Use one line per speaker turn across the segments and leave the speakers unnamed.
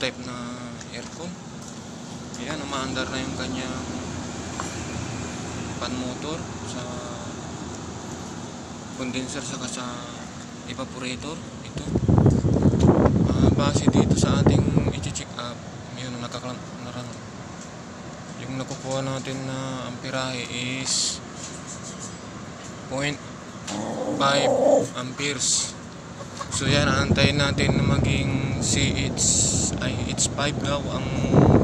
type na aircon. Ayan, umaandar na yung kanyang fan motor sa condenser saka sa evaporator. Ito base dito sa ating i-check up, yun yung nakukuha natin na amperahe is 0.5 amperes. So yan, aantayin natin na maging H5 daw ang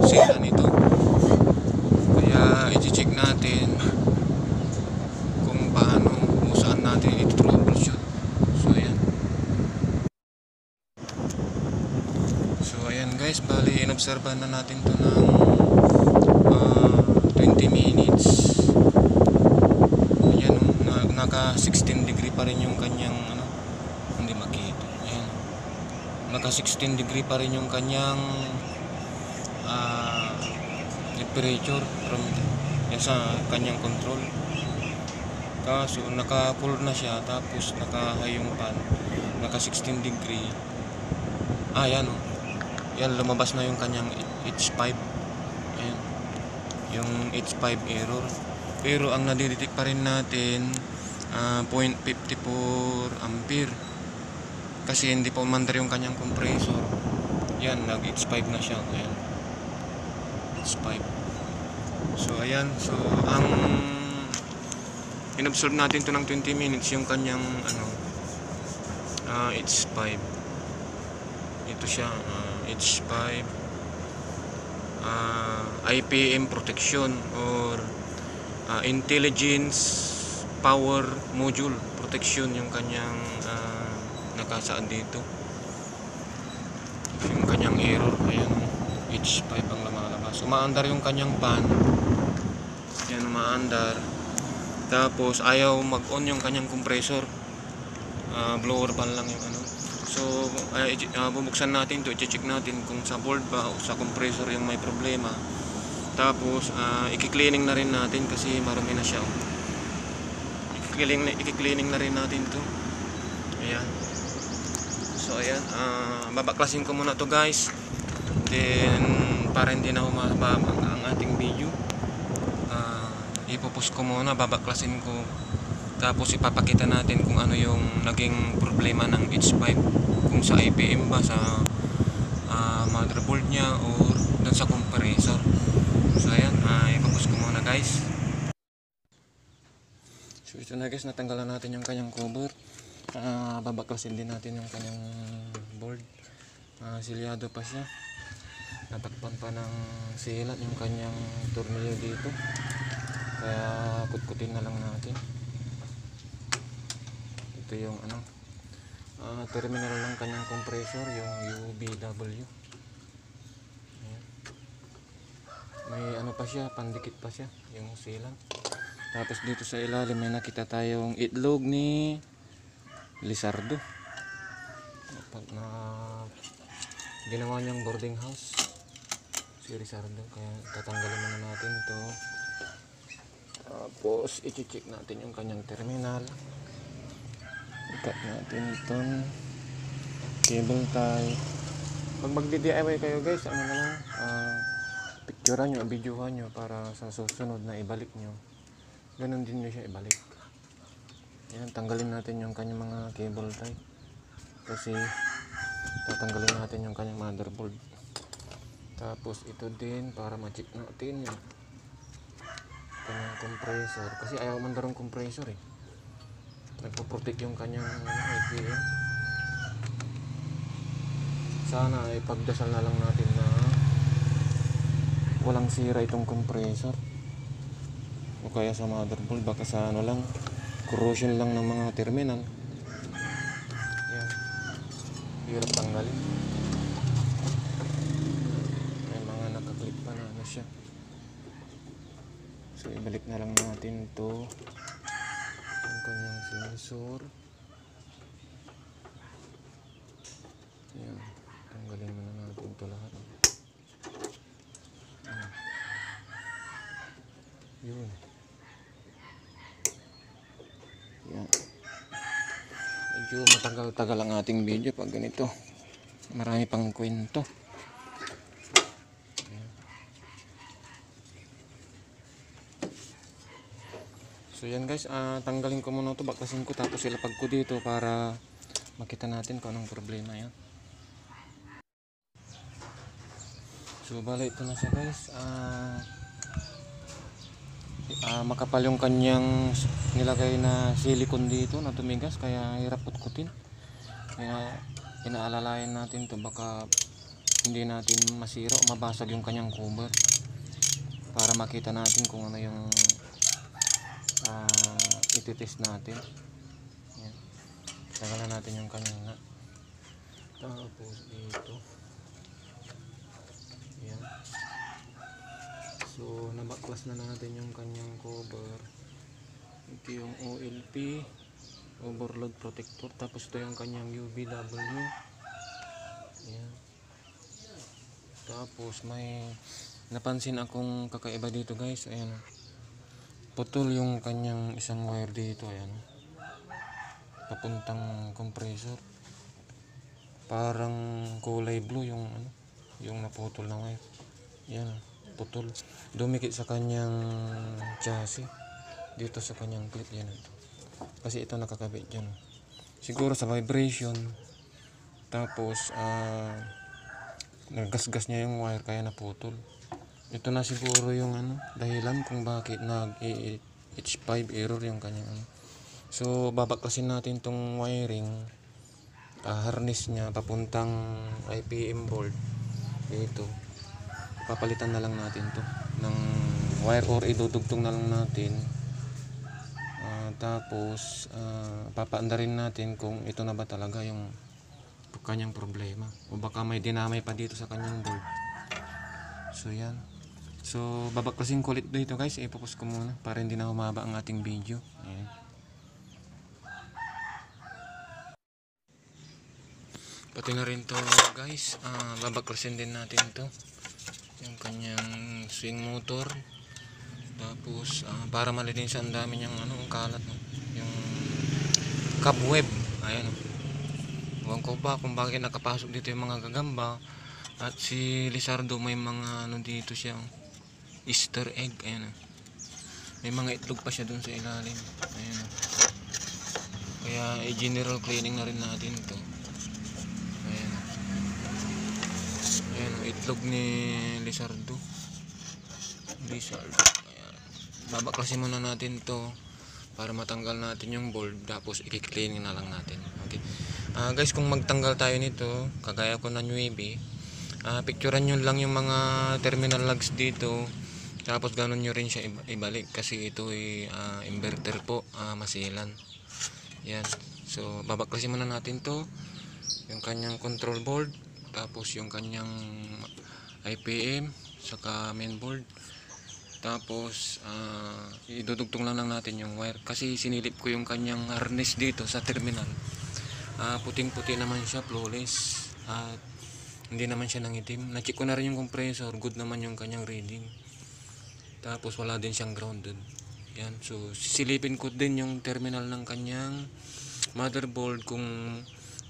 sira nito. Kaya i-check natin kung paano o saan natin i-troubleshoot. So ayan guys, bali inobserbahan na natin to ng 20 minutes. Ayan, naka 16 degree pa rin yung kanyang hindi makita. Ayan, naka 16 degree pa rin yung kanyang temperature from sa kanyang control. Kaso naka full na siya, tapos naka high yung pan, naka 16 degree. Ayan yan, lumabas na yung kanyang H5. Ayan, yung H5 error. Pero ang nadidetect pa rin natin 0.54 ampere kasi hindi pa umandar yung kanyang compressor. Yan, nag H5 na siya. Ayan, H5. So ayan, so ang inobserve natin to ng 20 minutes yung kanyang H5. Ito siya, H5 IPM protection or intelligence power module protection yung kanyang nakasaan dito, yung kanyang error. Ayan, H5 ang lumalabas. Umaandar yung kanyang pan. Ayan, umaandar. Tapos ayaw mag-on yung kanyang compressor. Blower pan lang yung So bubuksan natin to, i-check natin kung sa board ba o sa compressor yung may problema. Tapos i-cleaning na rin natin kasi marumi na siya. I-cleaning na rin natin to. Ayan. So ayan, babaklasin ko muna to guys. Then para hindi na humaba ang ating video, ipopost ko muna, babaklasin ko. Tapos ipapakita natin kung ano yung naging problema ng H5, kung sa IPM ba, sa motherboard niya or dun sa compressor. So ayan, ipapost ko muna guys. So ito na guys, natanggalan natin yung kanyang cover. Babaklasin din natin yung kanyang board. Silyado pa siya, natakpan pa ng silat yung kanyang tornilyo dito, kaya kutkutin na lang natin. Ito yung terminal ng kanyang compressor, yung UBW. Ayan. May pa siya, pandikit pa siya yung silang. Tapos dito sa ilalim may nakita tayong itlog ni Lizardo na ginawa niyang boarding house si Lizardo, kaya tatanggalin muna natin ito. Tapos i-check natin yung kanyang terminal. Ikat natin itong cable tie. Pag magdi-DIY kayo guys, picturean nyo, videohan nyo para sa susunod na ibalik nyo, ganun din nyo siya ibalik. Yan, tanggalin natin yung kanyang mga cable tie kasi tatanggalin natin yung kanyang motherboard. Tapos ito din para ma-check natin yung kanyang compressor kasi ayaw mandar ang compressor nagpo-protect yung kanyang IPM. Sana ay pagdasal na lang natin na walang sira itong compressor o kaya sa motherboard, baka sa lang corrosion lang ng mga terminal. Yan, hirap tanggalin. May mga nakaklip pa na siya. So ibalik na lang natin ito, ang kanyang sensor. Ayan, tanggalin muna natin ito lahat. Yun. Ayan. Medyo matagal-tagal ang ating video pag ganito. Marami pang kwento. So yan guys, tanggalin ko muna ito, baklasin ko, tapos ilapag ko dito para makita natin kung anong problema yan. So bala ito na siya guys. Makapal yung kanyang nilagay na silicone dito na tumigas, kaya hirap utkutin. Kaya inaalalayan natin to, baka hindi natin masira o mabasag yung kanyang cover, para makita natin kung ano yung ititest natin. Yan. Tagalan natin yung kanyang nut. Tapos dito. Yan. So nabaklas na natin yung kanyang cover. Ito yung OLP, overload protector. Tapos ito yung kanyang UVW. Yan. Tapos may napansin akong kakaiba dito guys. Ayan, putol yung kanyang isang wire dito. Ayan, papuntang compressor. Parang kulay blue yung yung naputol na wire. Yan, putol. Dumikit sa kanyang chassis dito sa kanyang clip. Yan, kasi ito nakakabit dyan. Siguro sa vibration. Tapos nagasgas niya yung wire, kaya naputol. Ito na siguro yung dahilan kung bakit H5 error yung kanyang So babaklasin natin tong wiring, harness niya papuntang IPM board dito. Papalitan na lang natin to ng wire, or idudugtong na lang natin. Tapos papaandarin natin kung ito na ba talaga yung kanyang problema, o baka may dinamay pa dito sa kanyang board. So yan. So babaklasin ko ulit dito guys. Ipopost ko muna para hindi na humaba ang ating video. Ayan. Pati na rin to guys, babaklasin din natin to, yung kanyang swing motor. Tapos para malinis, ang dami niyang kalat, yung cobweb. Ayan, huwag ko ba kung bakit nakapasok dito yung mga gagamba. At si Lizardo may mga dito siya, Easter egg. Ayan, may mga itlog pa siya dun sa ilalim. Ayan, kaya i-general cleaning na rin natin to. Ayan, ayan, itlog ni Lizardo. Ayan. Babaklasin muna natin to para matanggal natin yung board, tapos i-cleaning na lang natin. Okay. Guys, kung magtanggal tayo nito, kagaya ko na newbie, picturean nyo lang yung mga terminal lugs dito, tapos ganun nyo rin siya ibalik, kasi ito ay inverter po, masilan. Yan. So babaklasin muna natin to, yung kanyang control board, tapos yung kanyang IPM, saka main board. Tapos idudugtong lang natin yung wire, kasi sinilip ko yung kanyang harness dito sa terminal. Puting-puti naman siya, flawless, at hindi naman siya nangitim. Na-check ko na rin yung compressor, good naman yung kanyang reading. Tapos wala din siyang grounded. Yan. So sisilipin ko din yung terminal ng kanyang motherboard. Kung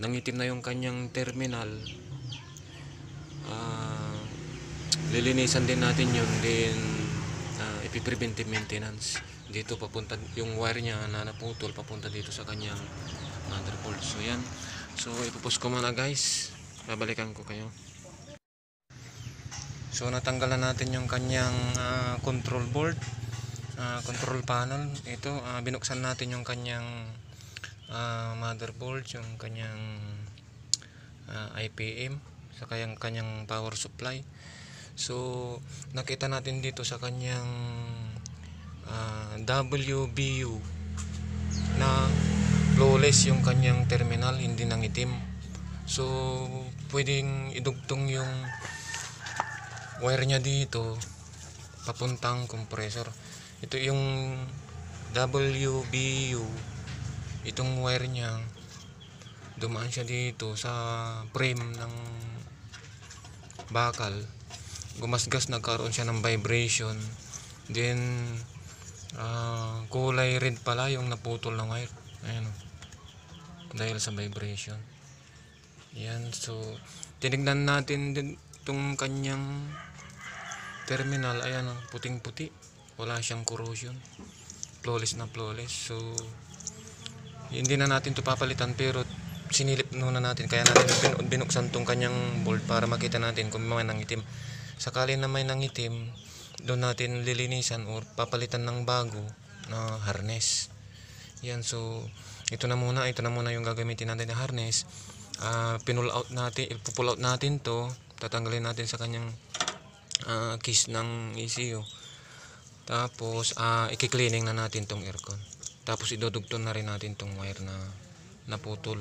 nangitim na yung kanyang terminal, lilinisan din natin yun. Then ipi-preventive maintenance dito, papunta yung wire niya na naputol, papunta dito sa kanyang motherboard. So yan. So ipopost ko muna guys, babalikan ko kayo. So natanggalan natin yung kanyang control board, control panel. Ito, binuksan natin yung kanyang motherboard, yung kanyang IPM, sa kanyang power supply. So nakita natin dito sa kanyang WBU na flawless yung kanyang terminal, hindi nangitim. So pwedeng idugtong yung wire niya dito papuntang compressor. Ito yung WBU, itong wire niya, dumaan siya dito sa frame ng bakal, gumasgas, nagkaroon siya ng vibration. Then kulay red pala yung naputol na wire. Ayan, dahil sa vibration. Yan. So tinignan natin din itong kanyang terminal. Ayan, puting puti, wala siyang corrosion. flawless na flawless. So hindi na natin to papalitan, pero sinilip muna natin, kaya natin binuksan tong kanyang bolt para makita natin kung may nangitim. Sakali na may nangitim, doon natin lilinisan or papalitan ng bago na harness. Yan, so ito na muna yung gagamitin natin na harness. Pull out natin to, tatanggalin natin sa kanyang case ng ECU. Tapos i-cleaning na natin tong aircon. Tapos idudugtong na rin natin tong wire na naputol.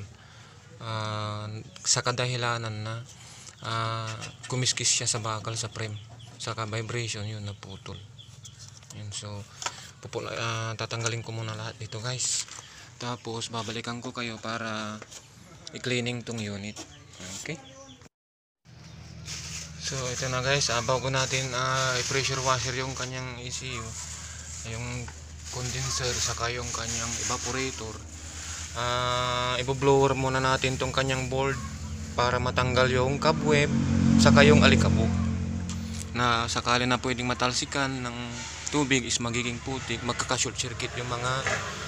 Sa kadahilanan na kumiskis siya sa bakal sa frame, saka vibration yun naputol. Yun, so tatanggalin ko muna lahat dito guys, tapos babalikan ko kayo para i-cleaning tong unit. Okay, so ito na guys, bago natin i-pressure washer yung kanyang ECU, yung condenser saka yung kanyang evaporator. Ibo-blower muna natin tong kanyang board para matanggal yung cobweb saka yung alikabok na sakali na pwedeng matalsikan ng tubig is magiging putik, magkaka-short circuit yung mga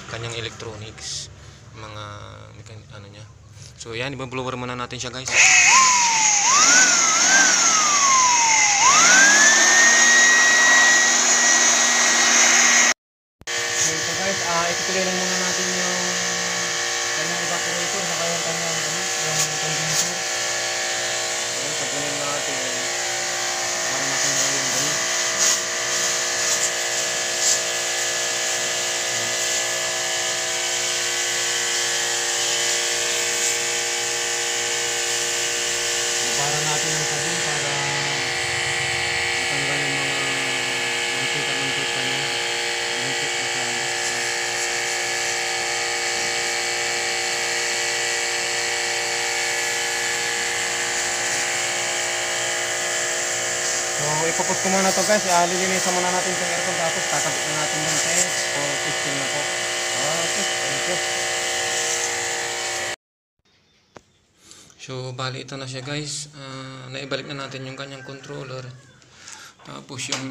kanyang electronics, mga ano niya. So yan, ibo-blower muna natin siya guys. So ito guys, i-cleaning muna natin yung kanyang evaporator saka yung kanyang yung condenser. Ayan, tapunin natin para matanggal yung dumi. Para natin ang sabon para matanggal yung mga mantika niya. Mantik na sana. So ipupus ko muna to guys, lilinisan muna natin itong aircon, tapos kakabit na natin yung test o testing na po. Okay, thank you. So bali ito na siya guys, naibalik na natin yung kanyang controller, tapos yung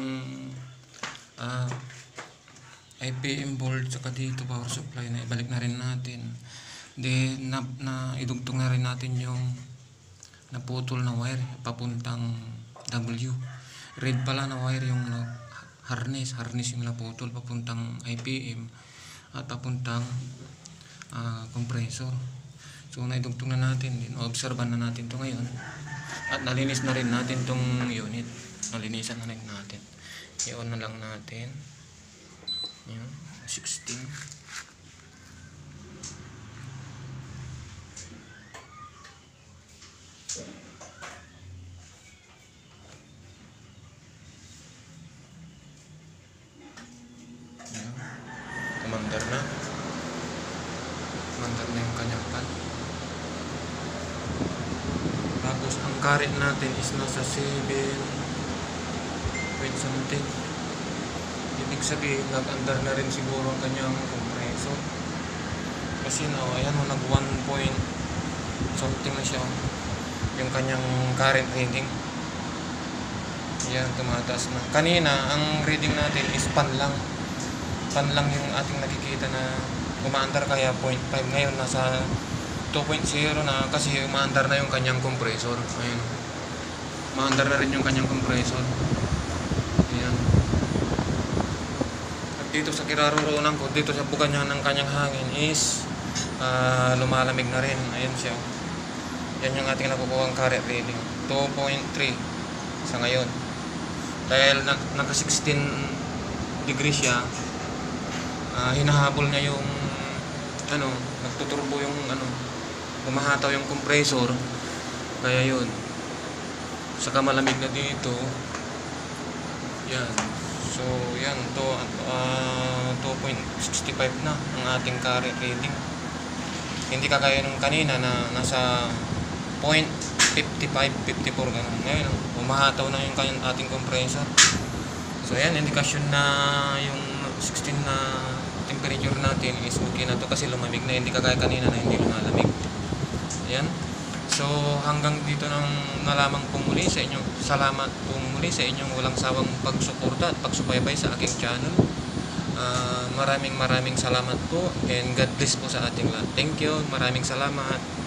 IPM board saka dito power supply na ibalik na rin natin. Then idugtong na rin natin yung naputol na wire papuntang W. Red pala na wire yung harness yung naputol papuntang IPM at papuntang compressor. So naidugtong na natin din, obserban na natin to ngayon at nalinis na rin natin tong unit, nalinisan na rin natin. I-on na lang natin yan, 16. Kumandar na yung kanyang pan. Tapos ang current natin is nasa 7 point something. Ibig sabihin nag-andar na rin siguro ang kanyang compressor, kasi ayan nag 1 point something na siya yung kanyang current reading. Yan, tumataas na. Kanina ang reading natin is pan lang yung ating nakikita na umaandar, kaya 0.5. Ngayon nasa 2.0 na, kasi umaandar na yung kanyang compressor. Ayun, umaandar na rin yung kanyang compressor. Ayan. At dito sa kiraroroonan ko, dito sa buka niya ng kanyang hangin is lumalamig na rin. Ayan siya. Yan yung ating nakukuha ang current reading, 2.3 sa ngayon. Dahil naka 16 degrees siya, hinahabol niya yung nagtuturbo yung humahataw yung compressor, kaya yun, saka malamig na dito. Yan, so yan to 2.65 na ang ating current reading. Hindi kagaya nung kanina na nasa 0.55, 54 ganun. Ngayon humahataw na yung ating compressor. So yan, indikasyon na yung 16 na temperature natin is okay na to, kasi lumamig na, hindi kagaya kanina na hindi lumalamig. Yan. So hanggang dito nang nalamang po muli sa inyo. Salamat po muli sa inyong walang sawang pagsuporta at pagsubaybay sa aking channel. maraming salamat po and God bless po sa ating lahat. Thank you, maraming salamat.